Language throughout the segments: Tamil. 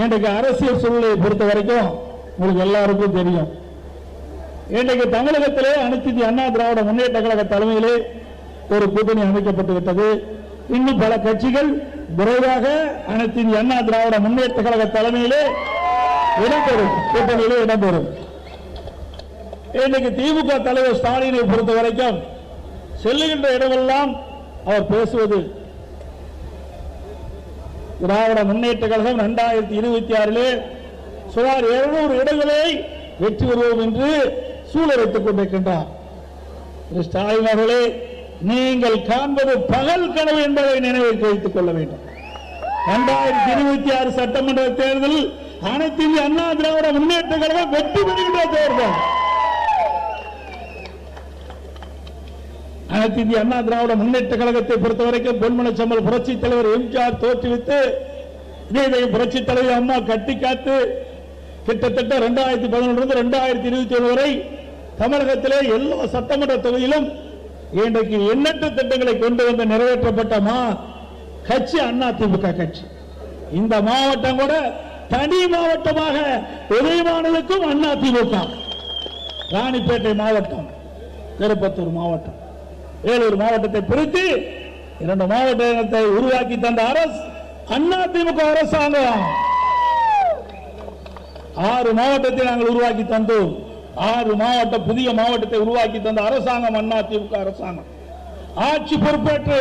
இன்றைக்கு அரசியல் சூழலை பொறுத்த வரைக்கும் உங்களுக்கு எல்லாருக்கும் தெரியும். இன்றைக்கு தமிழகத்திலே அனைத்து இந்திய அண்ணா திராவிட முன்னேற்ற கழக தலைமையிலே ஒரு கூட்டணி அமைக்கப்பட்டு விட்டது. இன்னும் பல கட்சிகள் விரைவாக அனைத்து இந்திய அண்ணா திராவிட முன்னேற்ற கழக தலைமையிலே இடம்பெறும், கூட்டணியிலே இடம்பெறும். இன்றைக்கு திமுக தலைவர் ஸ்டாலினை பொறுத்த வரைக்கும் செல்லுகின்ற இடமெல்லாம் அவர் பேசுவது திராவிட முன்னேற்ற கழகம் 2026 சுமார் 200 இடங்களை வெற்றி பெறுவோம் என்று சூழலைத்துக் கொண்டிருக்கின்றார். ஸ்டாலின் அவர்களே, நீங்கள் காண்பது பகல் கனவு என்பதை நினைவில் வைத்துக் கொள்ள வேண்டும். 2026 சட்டமன்ற தேர்தல் அனைத்து இந்திய அண்ணா திராவிட முன்னேற்ற கழகம் வெற்றி பெறுகின்ற தேர்தல். அனைத்து இந்திய அண்ணா திராவிட முன்னேற்ற கழகத்தை பொறுத்தவரைக்கும் பொன்மனச்செம்மல் புரட்சி தலைவர் எம்ஜிஆர் தோற்றுவித்து புரட்சி தலைவர் அம்மா கட்டி காத்து கிட்டத்தட்ட 2011 2027 வரை தமிழகத்திலே எல்லா சட்டமன்ற தொகுதியிலும் இன்றைக்கு எண்ணற்ற திட்டங்களை கொண்டு வந்து நிறைவேற்றப்பட்ட கட்சி அதிமுக கட்சி. இந்த மாவட்டம் கூட தனி மாவட்டமாக உதயமானதுக்கும் அதிமுக. ராணிப்பேட்டை மாவட்டம், திருப்பத்தூர் மாவட்டம், வேலூர் மாவட்டத்தை பிரித்து 2 மாவட்டத்தை உருவாக்கி தந்த அரசு அதிமுக அரசாங்கம். 6 மாவட்டத்தை நாங்கள் உருவாக்கி தந்தோம். 6 மாவட்ட புதிய மாவட்டத்தை உருவாக்கி தந்த அரசாங்கம் அதிமுக அரசாங்கம். ஆட்சி பொறுப்பேற்று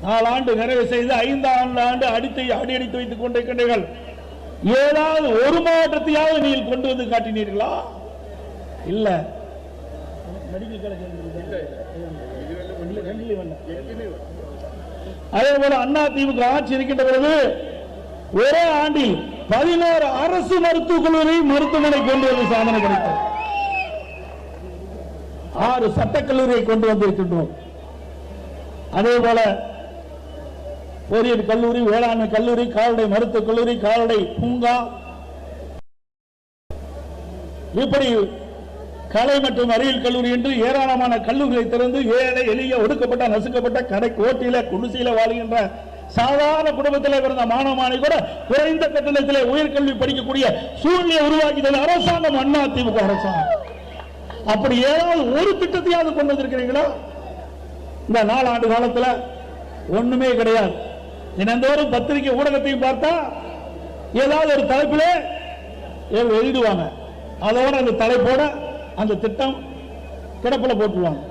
4 ஆண்டு நிறைவு செய்து 5ஆம் ஆண்டு அடியடித்து வைத்துக் கொண்டிருக்கின்றீர்கள். ஏதாவது ஒரு மாவட்டத்தையாவது நீங்கள் கொண்டு வந்து காட்டினீர்களா? இல்ல. அதே போல அதிமுக ஆட்சி இருக்கின்ற பொழுது ஒரே ஆண்டில் 11 அரசு மருத்துவக் கல்லூரி மருத்துவமனை கொண்டு வந்து சாதனை கிடைத்தது. 6 சட்டக்கல்லூரியை கொண்டு வந்திருக்கின்றோம். அதே போல பொறியியல் கல்லூரி, வேளாண்மை கல்லூரி, கால்நடை மருத்துவக் கல்லூரி, கால்நடை பூங்கா, இப்படி கலை மற்றும் அறிவியல் கல்லூரி என்று ஏராளமான கல்லூரிகளை திறந்து ஏழை எளிய ஒடுக்கப்பட்ட நசுக்கப்பட்ட கடை கோட்டில குடிசையில வாழ்கின்ற சாதாரண குடும்பத்தில் பிறந்த மாணவனை கூட குறைந்த கட்டணத்திலே உயர்கல்வி படிக்கக்கூடிய சூழ்நிலையை உருவாக்கி தந்த அரசாங்கம் அதிமுக அரசாங்கம். அப்படி ஏதாவது ஒரு திட்டத்தையாவது கொண்டு வந்திருக்கிறீங்களா? இந்த 4 ஆண்டு காலத்தில் ஒண்ணுமே கிடையாது. தினந்தோறும் பத்திரிகை ஊடகத்தையும் பார்த்தா ஏதாவது ஒரு தலைப்பிலே எழுதுவாங்க. அதோட அந்த தலைப்போட அந்த திட்டம் கிடப்பில் போட்டுருவாங்க.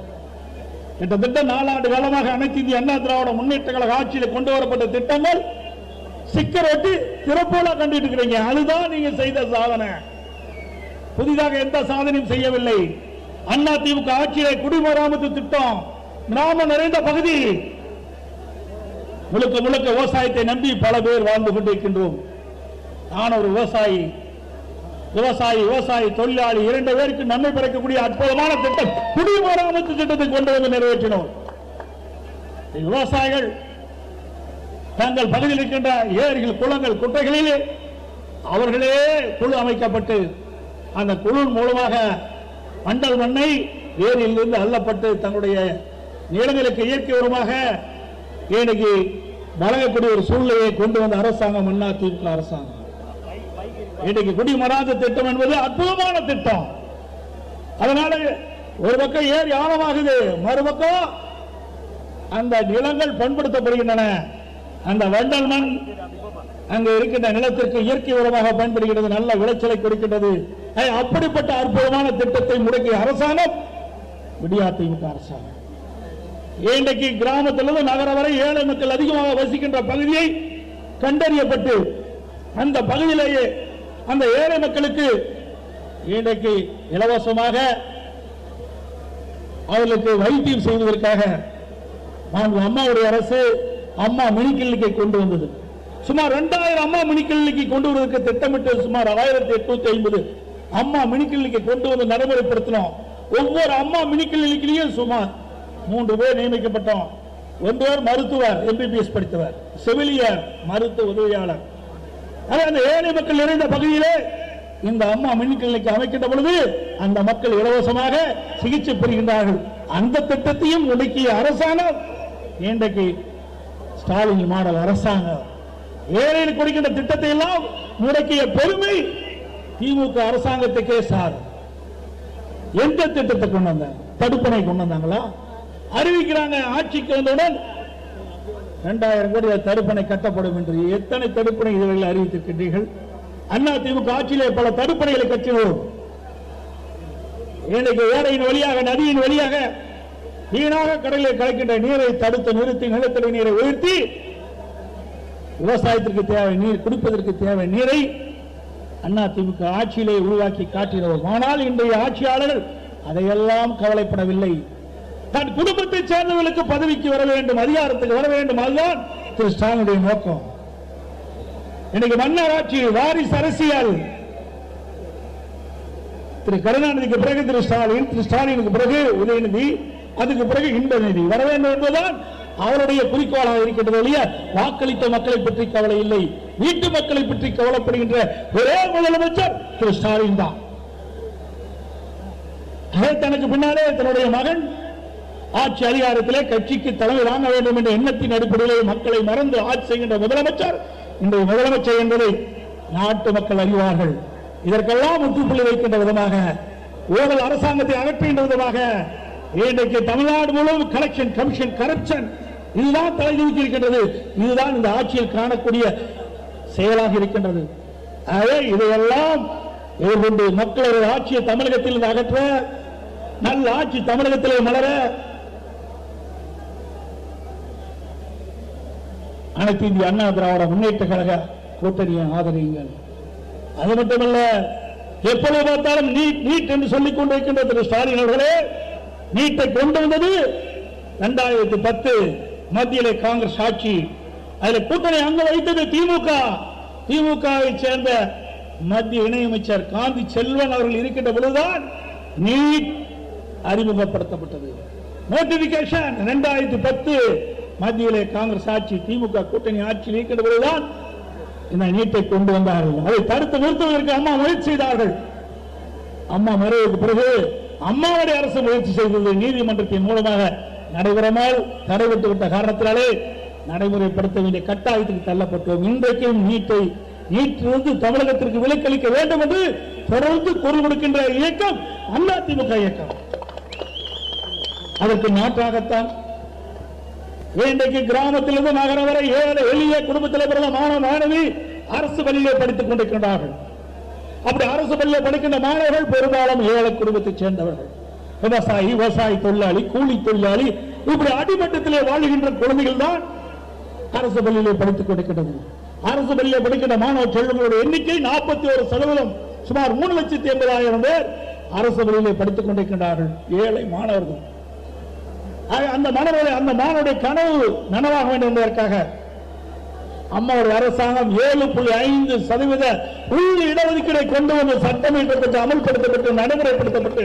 கிட்டத்தட்ட 4 ஆண்டு காலமாக அனைத்து இந்திய அண்ணா திராவிட முன்னேற்ற கழக ஆட்சியில் கொண்டு வரப்பட்ட திட்டங்கள் சிக்கர் ஒட்டி திறப்போல கண்டுட்டு இருக்கிறீங்க. அதுதான் நீங்க செய்த சாதனை. புதிதாக எந்த சாதனையும் செய்யவில்லை. அதிமுக ஆட்சியிலே குடிமராமத்து திட்டம், கிராமம் நிறைந்த பகுதி, முழுக்க முழுக்க விவசாயத்தை நம்பி பல பேர் வாழ்ந்து கொண்டிருக்கின்றோம். நான் ஒரு விவசாயி, தொழிலாளி 2 பேருக்கு நன்மை பிறக்கக்கூடிய அற்புதமான திட்டம் குடிமராமத்து திட்டத்தை கொண்டு வந்து நிறைவேற்றினோம். விவசாயிகள் தங்கள் பகுதியில் இருக்கின்ற ஏரிகள், குளங்கள், குட்டைகளிலே அவர்களே குழு அமைக்கப்பட்டு அந்த குழு மூலமாக மண்டல் மண்ணை ஏரியிலிருந்து அள்ளப்பட்டு தங்களுடைய நிலங்களுக்கு இயற்கை உரமாக இன்னைக்கு வழங்கக்கூடிய ஒரு சூழ்நிலையை கொண்டு வந்த அரசாங்கம் அதிமுக அரசாங்கம். இன்றைக்கு குடிமராமத்து திட்டம் என்பது அற்புதமான திட்டம். அதனால ஒரு பக்கம் ஏரி ஆழமாகுது, மறுபக்கம் அந்த நிலங்கள் பண்படுத்தப்படுகின்றன. அந்த வண்டல் மண் அங்கு இருக்கின்ற நிலத்திற்கு இயற்கை உரமாக பயன்படுகிறது, நல்ல விளைச்சலை கொடுக்கின்றது. அப்படிப்பட்ட அற்புதமான திட்டத்தை முடக்கிய அரசாங்கம் அதிமுக அரசாங்கம். இன்றைக்கு கிராமத்திலிருந்து நகரம் வரை ஏழை மக்கள் அதிகமாக வசிக்கின்ற பகுதியை கண்டறியப்பட்டு அந்த பகுதியிலேயே அந்த ஏழை மக்களுக்கு இன்றைக்கு இலவசமாக அவர்களுக்கு வைத்தியம் செய்வதற்காக அம்மாவுடைய அரசு அம்மா மினி கிளினிக்கை கொண்டு வந்தது. சுமார் 2000 அம்மா மினி கிளினிக்கை கொண்டு வருவதற்கு திட்டமிட்டு சுமார் 1850 அம்மா மினி கிளினிக்கை கொண்டு வந்து நடைமுறைப்படுத்தினோம். ஒவ்வொரு அம்மா மினி கிளினிக்கிலையும் சுமார் 3 பேர் நியமிக்கப்பட்டோம். 1 பேர் மருத்துவர், எம்பிபிஎஸ் படித்தவர், செவிலியர், மருத்துவ உதவியாளர். அந்த ஏழை மக்கள் நிறைந்த பகுதியிலே இந்த அம்மா மினி கிளினிக் அமைக்கின்ற பொழுது அந்த மக்கள் இலவசமாக சிகிச்சை பெறுகின்றார்கள். அந்த திட்டத்தையும் ஒடுக்கிய அரசாங்கம் இன்றைக்கு ஸ்டாலின் மாடல் அரசாங்கம். ஏழைகளுக்கு கொடுக்கின்ற திட்டத்தை எல்லாம் முடக்கிய பெருமை திமுக அரசாங்கத்துக்கே சார். எந்த திட்டத்தை கொண்டு வந்தாங்க? தடுப்பணை கொண்டு வந்தாங்களா? அறிவிக்கிறாங்க ஆட்சிக்கு வந்தவுடன் 2000 கோடி தடுப்பணை கட்டப்படும் என்று. எத்தனை தடுப்பணை இதுவரை அறிவித்திருக்கின்றீர்கள்? அண்ணா திமுக ஆட்சியிலே பல தடுப்பணைகளை கட்டினோம். இன்னைக்கு ஓடையின் வழியாக, நதியின் வழியாக வீணாக கடலில் கலக்கின்ற நீரை தடுத்து நிறுத்தி நிலத்தடி நீரை உயர்த்தி விவசாயத்திற்கு தேவை நீர், குடிப்பதற்கு தேவை நீரை அண்ணா திமுக ஆட்சியிலே உருவாக்கி காட்டினோம். ஆனால் இன்றைய ஆட்சியாளர்கள் அதையெல்லாம் கவலைப்படவில்லை. தன் குடும்பத்தை சேர்ந்தவர்களுக்கு பதவிக்கு வர வேண்டும், அதிகாரத்துக்கு வர வேண்டும், அதுதான் திரு ஸ்டாலினுடைய நோக்கம். இன்னைக்கு மன்னர் ஆட்சி, வாரிசு அரசியல். திரு கருணாநிதிக்கு பிறகு திரு ஸ்டாலின், திரு ஸ்டாலினுக்கு பிறகு உதயநிதி, அதுக்கு பிறகு இன்பநிதி வர வேண்டும் என்பதுதான் அவருடைய குறிக்கோளாக இருக்கின்றது. ஒழிய வாக்களித்த மக்களை பற்றி கவலை இல்லை. வீட்டு மக்களை பற்றி கவலைப்படுகின்ற ஒரே முதலமைச்சர் திரு ஸ்டாலின் தான். தனக்கு பின்னாலே தன்னுடைய மகன் ஆட்சி அதிகாரத்திலே கட்சிக்கு தலைமை வாங்க வேண்டும் என்ற எண்ணத்தின் அடிப்படையிலே மக்களை மறந்து ஆட்சி செய்கின்ற முதலமைச்சர் இன்றைய முதலமைச்சர் என்பதை நாட்டு மக்கள் அறிவார்கள். இதற்கெல்லாம் முற்றுப்புள்ளி வைக்கின்ற விதமாக, ஊழல் அரசாங்கத்தை அகற்றுகின்ற விதமாக இன்றைக்கு தமிழ்நாடு முழுவதும் கலெக்ஷன் கமிஷன் கரப்ஷன் இதுதான் தலை தூக்கி இருக்கின்றது. இதுதான் இந்த ஆட்சியில் காணக்கூடிய செயலாக இருக்கின்றது. ஆகவே இதையெல்லாம் எதிர்கொண்டு மக்களது ஆட்சியை தமிழகத்தில் அகற்ற, நல்ல ஆட்சி தமிழகத்திலே மலர அனைத்து இந்திய அண்ணா திராவிட முன்னேற்ற கழக கூட்டணியை ஆதரியுங்கள். அது மட்டுமல்ல, எப்பொழுது பார்த்தாலும் நீட் என்று சொல்லிக் கொண்டிருக்கின்ற திரு ஸ்டாலின் அவர்களே, நீட்டை கொண்டு வந்தது 2010 மத்தியிலே காங்கிரஸ் ஆட்சி. அதில் கூட்டணி அங்க வைத்தது திமுக. திமுகவை சேர்ந்த மத்திய இணையமைச்சர் காந்தி செல்வன் அவர்கள் இருக்கின்ற பொழுதுதான் நீட் அறிமுகப்படுத்தப்பட்டது. நோட்டிபிகேஷன் 2010 மத்தியிலே காங்கிரஸ் ஆட்சி, திமுக கூட்டணி ஆட்சியில் இருக்கின்ற பொழுதுதான் இந்த நீட்டை கொண்டு வந்தார்கள். அதை தடுத்து நிறுத்துவதற்கு அம்மா முயற்சி செய்தார்கள். அம்மா மறைவுக்கு பிறகு அம்மாவுடைய அரசு முயற்சி செய்தது நீதிமன்றத்தின் மூலமாக நடைபெறாமல் தடைபட்டு விட்ட காரணத்தினாலே நடைமுறைப்படுத்த வேண்டிய கட்டாயத்துக்கு தள்ளப்பட்டோம். இன்றைக்கும் நீட்டிலிருந்து தமிழகத்திற்கு விலக்களிக்க வேண்டும் என்று தொடர்ந்து குரல் கொடுக்கின்ற இயக்கம் அதிமுக இயக்கம். அதற்கு மாற்றாகத்தான் இன்றைக்கு கிராமத்திலிருந்து நகரம் வரை ஏழை எளிய குடும்பத்தில் பிறந்த மாணவ மாணவி அரசு பள்ளியிலே படித்துக் கொண்டிருக்கின்றார்கள். அப்படி அரசு பள்ளியில் படிக்கின்ற மாணவர்கள் பெரும்பாலும் ஏழை குடும்பத்தைச் சேர்ந்தவர்கள். விவசாயி தொழிலாளி, கூலி தொழிலாளி, இப்படி அடிமட்டத்திலே வாழ்கின்ற குழந்தைகள் தான் அரசு பள்ளியிலே படித்துக் கொண்டிருக்கின்றது. அரசு பள்ளியில் படிக்கின்ற மாணவ செல்வங்களுடைய எண்ணிக்கை 41%, சுமார் 3,80,000 பேர் அரசு பள்ளியிலே படித்துக் கொண்டிருக்கின்றார்கள். ஏழை மாணவர்கள். அந்த மாணவருடைய கனவு நனவாக வேண்டும் என்பதற்காக அம்மாவுடைய அரசாங்கம் 7.5% உள் இடஒதுக்கீடை கொண்டு வந்து சட்டமன்றத்தில் அமல்படுத்தப்பட்டு நடைமுறைப்படுத்தப்பட்டு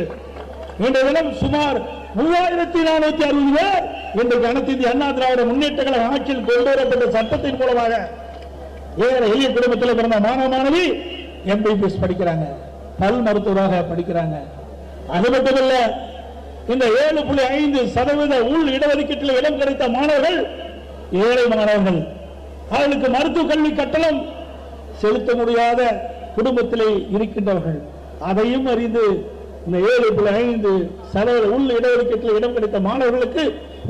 இன்றைய தினம் சுமார் 3,460 பேர் இன்றைக்கு அனைத்து இந்திய அண்ணா திராவிட முன்னேற்ற கழக ஆட்சியில் கொண்டு வரப்பட்ட சட்டத்தின் மூலமாக ஏழை எளிய குடும்பத்தில் பிறந்த மாணவ மாணவி MBBS படிக்கிறாங்க, பல் மருத்துவராக படிக்கிறாங்க. அது மட்டுமல்ல, இந்த 7.5% உள் இடஒதுக்கீட்டில் இடம் கிடைத்த மாணவர்கள் ஏழை மாணவர்கள். அவர்களுக்கு மருத்துவ கல்வி கட்டணம் செலுத்த முடியாத குடும்பத்திலே இருக்கின்றவர்கள். அதையும் அறிந்து இந்த 7.5% உள் இடஒதுக்கீட்டில் இடம் கிடைத்த மாணவர்களுக்கு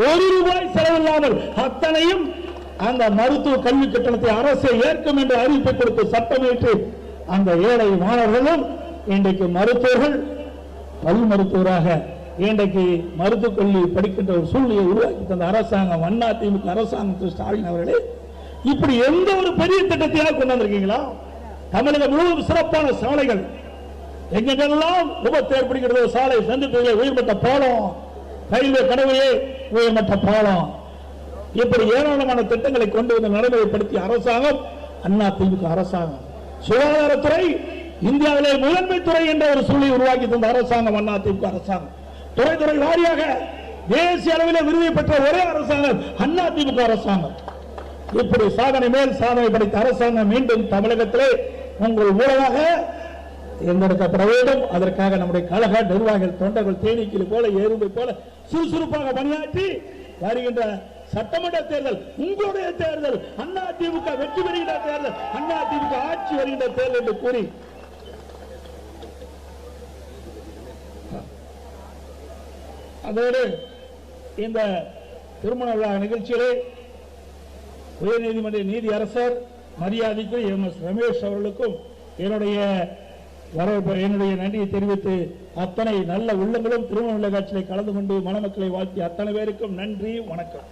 ₹1 செலவில்லாமல் அத்தனையும் அந்த மருத்துவ கல்வி கட்டணத்தை அரசு ஏற்கும் என்று அறிவிப்பை கொடுத்து சட்டமேற்று அந்த ஏழை மாணவர்களும் இன்றைக்கு மருத்துவர்கள், பல் மருத்துவராக இன்றைக்கு மருத்துவக் கல்வி படிக்கின்ற ஒரு சூழ்நிலையை உருவாக்கி தந்த அரசாங்கம் அதிமுக அரசாங்கம். ஸ்டாலின் அவர்களே, இப்படி எந்த ஒரு பெரிய திட்டத்தையாக கொண்டு வந்திருக்கீங்களா? தமிழகம் முழுவதும் சிறப்பான சாலைகள், எங்கெல்லாம் விபத்து ஏற்படுகிறது, சாலை சந்திப்புகளை உயர்மட்ட பாலம், ரயில்வே கடவையே உயர்மட்ட பாலம், இப்படி ஏராளமான திட்டங்களை கொண்டு வந்து நடைமுறைப்படுத்திய அரசாங்கம் அதிமுக அரசாங்கம். சுகாதாரத்துறை இந்தியாவிலே முதன்மை துறை என்ற ஒரு சூழலை உருவாக்கி தந்த அரசாங்கம் அதிமுக அரசாங்கம். துறை வாரியாக தேசிய அளவில் விருதை பெற்ற ஒரே அரசாங்கம் அதிமுக அரசாங்கம். இப்படி சாதனை மேல் சாதனை படைத்த அரசாங்கம் மீண்டும் தமிழகத்திலே உங்கள் மூலமாக தேர்ந்தெடுக்கப்பட வேண்டும். அதற்காக நம்முடைய கழக நிர்வாகிகள், தொண்டர்கள் தேனீக்கள் போல, எறும்பை போல சுறுசுறுப்பாக பணியாற்றி வருகின்ற சட்டமன்ற தேர்தல் உங்களுடைய தேர்தல், அதிமுக வெற்றி பெறுகின்ற தேர்தல், அதிமுக ஆட்சி வருகின்ற தேர்தல் என்று கூறி அதோடு இந்த திருமண விழா நிகழ்ச்சியிலே உயர்நீதிமன்ற நீதி அரசர் மரியாதைக்கு MS ரமேஷ் அவர்களுக்கும் என்னுடைய நன்றியை தெரிவித்து அத்தனை நல்ல உள்ளங்களும் திருமண விழா காட்சியை கலந்து கொண்டு மணமக்களை வாழ்த்தி அத்தனை பேருக்கும் நன்றி, வணக்கம்.